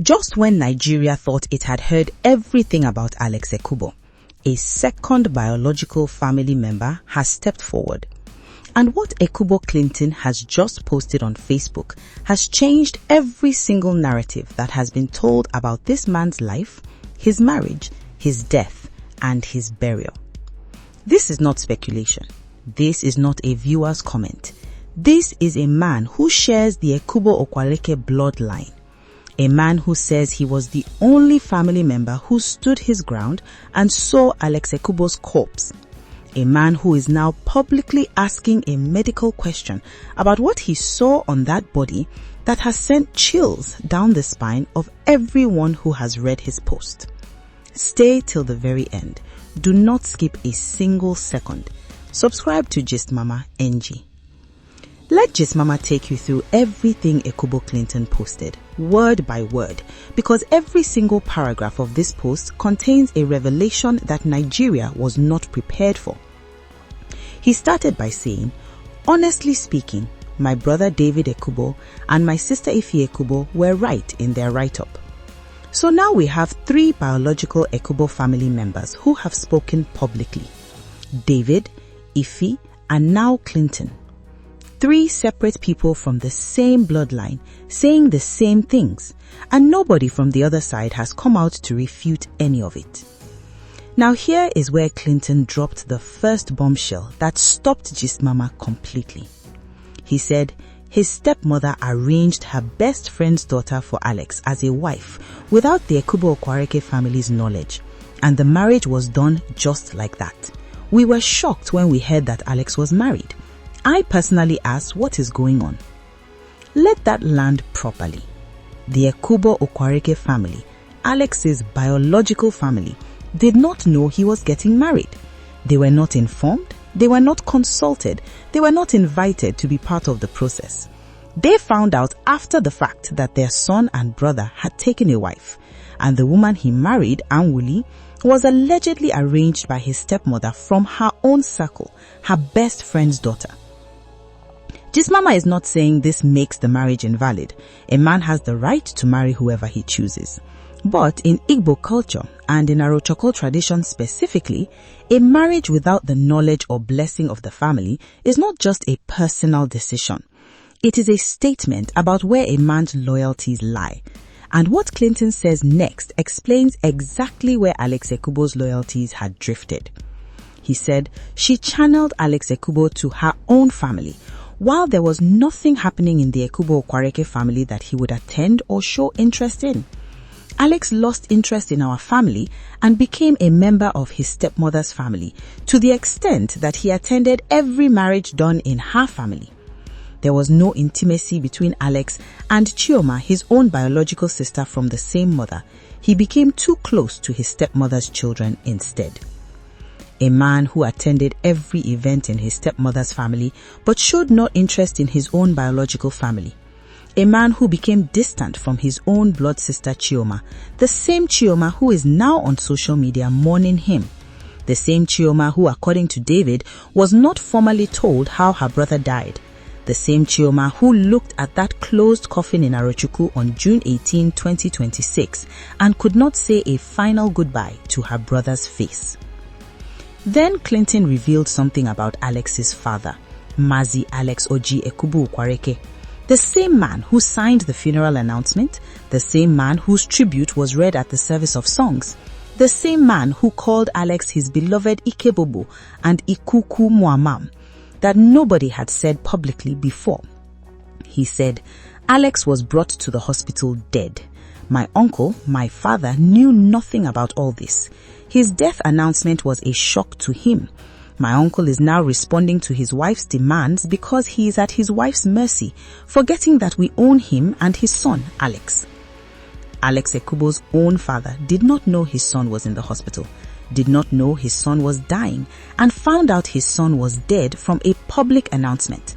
Just when Nigeria thought it had heard everything about Alex Ekubo, a second biological family member has stepped forward. And what Ekubo Clinton has just posted on Facebook has changed every single narrative that has been told about this man's life, his marriage, his death, and his burial. This is not speculation. This is not a viewer's comment. This is a man who shares the Ekubo Okwareke bloodline. A man who says he was the only family member who stood his ground and saw Alex Ekubo's corpse. A man who is now publicly asking a medical question about what he saw on that body that has sent chills down the spine of everyone who has read his post. Stay till the very end. Do not skip a single second. Subscribe to Gist Mama NG. Let Gist Mama take you through everything Ekubo Clinton posted, word by word, because every single paragraph of this post contains a revelation that Nigeria was not prepared for. He started by saying, "Honestly speaking, my brother David Ekubo and my sister Ife Ekubo were right in their write-up." So now we have 3 biological Ekubo family members who have spoken publicly. David, Ife, and now Clinton. 3 separate people from the same bloodline saying the same things, and nobody from the other side has come out to refute any of it. Now here is where Clinton dropped the first bombshell that stopped Gist Mama completely. He said his stepmother arranged her best friend's daughter for Alex as a wife without the Ekubo Okwareke family's knowledge, and the marriage was done just like that. We were shocked when we heard that Alex was married. I personally asked what is going on. Let that land properly. The Ekubo Okwareke family, Alex's biological family, did not know he was getting married. They were not informed, they were not consulted, they were not invited to be part of the process. They found out after the fact that their son and brother had taken a wife, and the woman he married, Anwuli, was allegedly arranged by his stepmother from her own circle, her best friend's daughter. Gist Mama is not saying this makes the marriage invalid. A man has the right to marry whoever he chooses. But in Igbo culture, and in Arochoko tradition specifically, a marriage without the knowledge or blessing of the family is not just a personal decision. It is a statement about where a man's loyalties lie. And what Clinton says next explains exactly where Alex Ekubo's loyalties had drifted. He said she channeled Alex Ekubo to her own family, while there was nothing happening in the Ekubo Okwareke family that he would attend or show interest in. Alex lost interest in our family and became a member of his stepmother's family to the extent that he attended every marriage done in her family. There was no intimacy between Alex and Chioma, his own biological sister from the same mother. He became too close to his stepmother's children instead. A man who attended every event in his stepmother's family but showed no interest in his own biological family. A man who became distant from his own blood sister Chioma, the same Chioma who is now on social media mourning him. The same Chioma who, according to David, was not formally told how her brother died. The same Chioma who looked at that closed coffin in Arochukwu on June 18, 2026 and could not say a final goodbye to her brother's face. Then Clinton revealed something about Alex's father, Mazi Alex Oji Ekubo Okwareke, the same man who signed the funeral announcement, the same man whose tribute was read at the service of songs, the same man who called Alex his beloved Ikebobo and Ikuku Muamam, that nobody had said publicly before. He said, Alex was brought to the hospital dead. My uncle, my father, knew nothing about all this. His death announcement was a shock to him. My uncle is now responding to his wife's demands because he is at his wife's mercy, forgetting that we own him and his son, Alex. Alex Ekubo's own father did not know his son was in the hospital, did not know his son was dying, and found out his son was dead from a public announcement.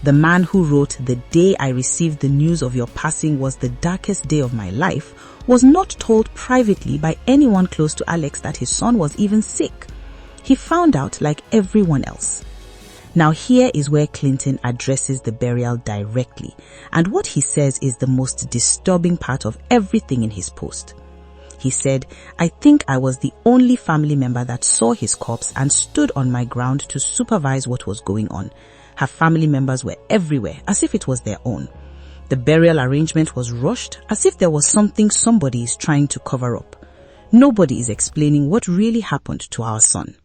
The man who wrote, "The day I received the news of your passing was the darkest day of my life," was not told privately by anyone close to Alex that his son was even sick. He found out like everyone else. Now here is where Clinton addresses the burial directly, and what he says is the most disturbing part of everything in his post. He said, "I think I was the only family member that saw his corpse and stood on my ground to supervise what was going on. Her family members were everywhere, as if it was their own. The burial arrangement was rushed, as if there was something somebody is trying to cover up. Nobody is explaining what really happened to our son."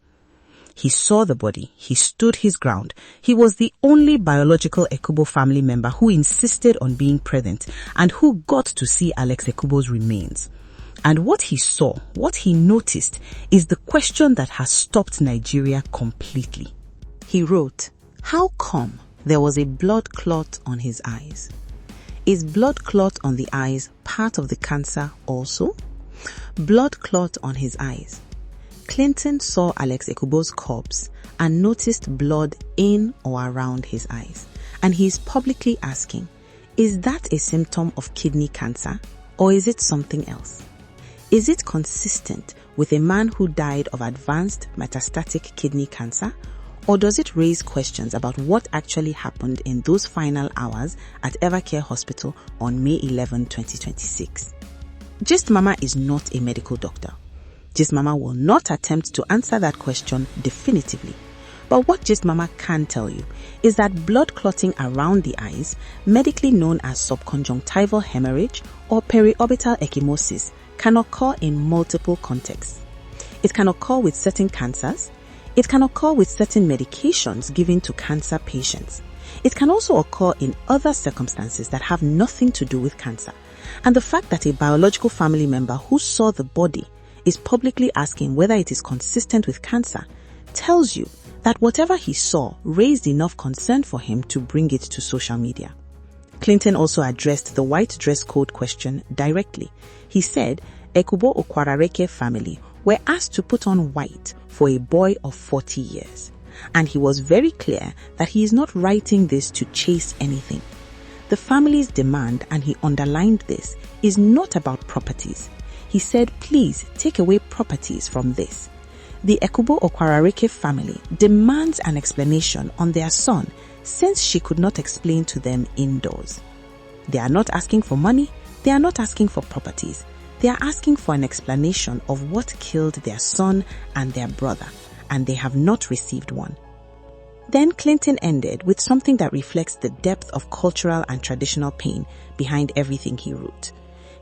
He saw the body, he stood his ground. He was the only biological Ekubo family member who insisted on being present and who got to see Alex Ekubo's remains. And what he saw, what he noticed, is the question that has stopped Nigeria completely. He wrote, "How come there was a blood clot on his eyes? Is blood clot on the eyes part of the cancer also? Blood clot on his eyes." Clinton saw Alex Ekubo's corpse and noticed blood in or around his eyes. And he is publicly asking, is that a symptom of kidney cancer or is it something else? Is it consistent with a man who died of advanced metastatic kidney cancer, or does it raise questions about what actually happened in those final hours at Evercare Hospital on May 11, 2026? Gist Mama is not a medical doctor. Gist Mama will not attempt to answer that question definitively. But what Gist Mama can tell you is that blood clotting around the eyes, medically known as subconjunctival hemorrhage or periorbital ecchymosis, can occur in multiple contexts. It can occur with certain cancers. It can occur with certain medications given to cancer patients. It can also occur in other circumstances that have nothing to do with cancer. And the fact that a biological family member who saw the body is publicly asking whether it is consistent with cancer tells you that whatever he saw raised enough concern for him to bring it to social media. Clinton also addressed the white dress code question directly. He said Ekubo Okwarareke family were asked to put on white for a boy of 40 years. And he was very clear that he is not writing this to chase anything. The family's demand, and he underlined this, is not about properties. He said, please take away properties from this. The Ekubo Okwarareke family demands an explanation on their son since she could not explain to them indoors. They are not asking for money, they are not asking for properties. They are asking for an explanation of what killed their son and their brother, and they have not received one. Then Clinton ended with something that reflects the depth of cultural and traditional pain behind everything he wrote.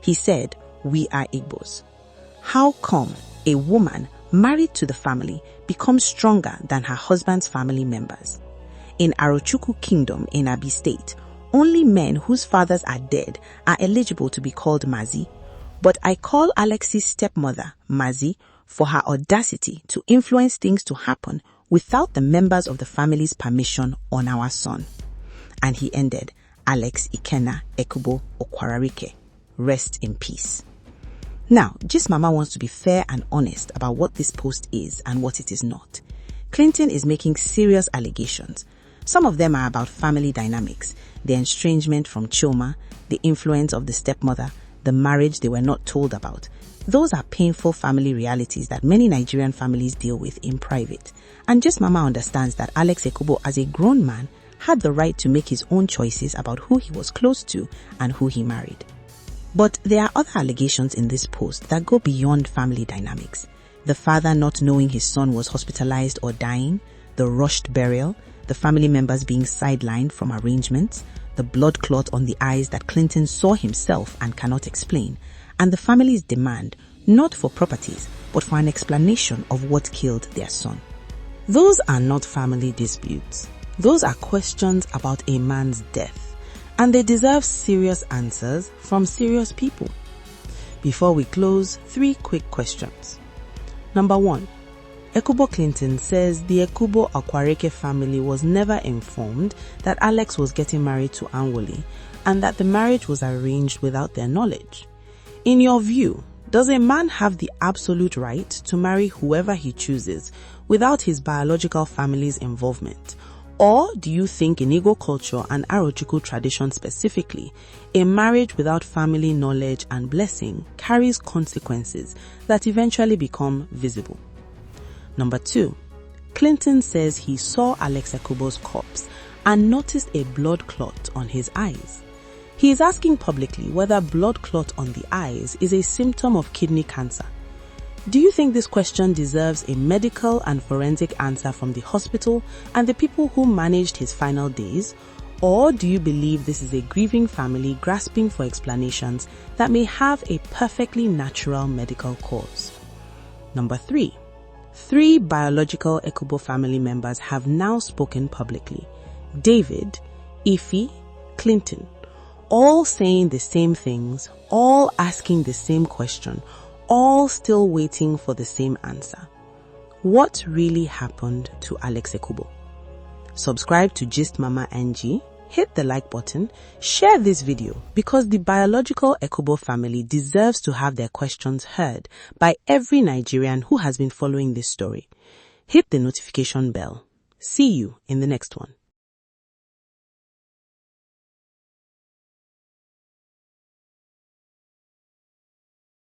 He said, "We are Igbos. How come a woman married to the family becomes stronger than her husband's family members? In Arochukwu Kingdom in Abi State, only men whose fathers are dead are eligible to be called Mazi. But I call Alex's stepmother Mazi for her audacity to influence things to happen without the members of the family's permission on our son." And he ended, "Alex Ekubo Okwarareke. Rest in peace." Now, Gist Mama wants to be fair and honest about what this post is and what it is not. Clinton is making serious allegations. Some of them are about family dynamics, the estrangement from Chioma, the influence of the stepmother, the marriage they were not told about. Those are painful family realities that many Nigerian families deal with in private. And Gist Mama understands that Alex Ekubo, as a grown man, had the right to make his own choices about who he was close to and who he married. But there are other allegations in this post that go beyond family dynamics. The father not knowing his son was hospitalized or dying, the rushed burial, the family members being sidelined from arrangements, the blood clot on the eyes that Clinton saw himself and cannot explain, and the family's demand, not for properties, but for an explanation of what killed their son. Those are not family disputes. Those are questions about a man's death, and they deserve serious answers from serious people. Before we close, 3 quick questions. Number 1. Ekubo Clinton says the Ekubo Okwarareke family was never informed that Alex was getting married to Anwoli and that the marriage was arranged without their knowledge. In your view, does a man have the absolute right to marry whoever he chooses without his biological family's involvement? Or do you think in Igbo culture and Arochukwu tradition specifically, a marriage without family knowledge and blessing carries consequences that eventually become visible? Number 2, Clinton says he saw Alex Ekubo's corpse and noticed a blood clot on his eyes. He is asking publicly whether blood clot on the eyes is a symptom of kidney cancer. Do you think this question deserves a medical and forensic answer from the hospital and the people who managed his final days? Or do you believe this is a grieving family grasping for explanations that may have a perfectly natural medical cause? Number 3. 3 biological Ekubo family members have now spoken publicly. David, Ify, Clinton, all saying the same things, all asking the same question, all still waiting for the same answer. What really happened to Alex Ekubo? Subscribe to Gist Mama NG, hit the like button, share this video because the biological Ekubo family deserves to have their questions heard by every Nigerian who has been following this story. Hit the notification bell. See you in the next one.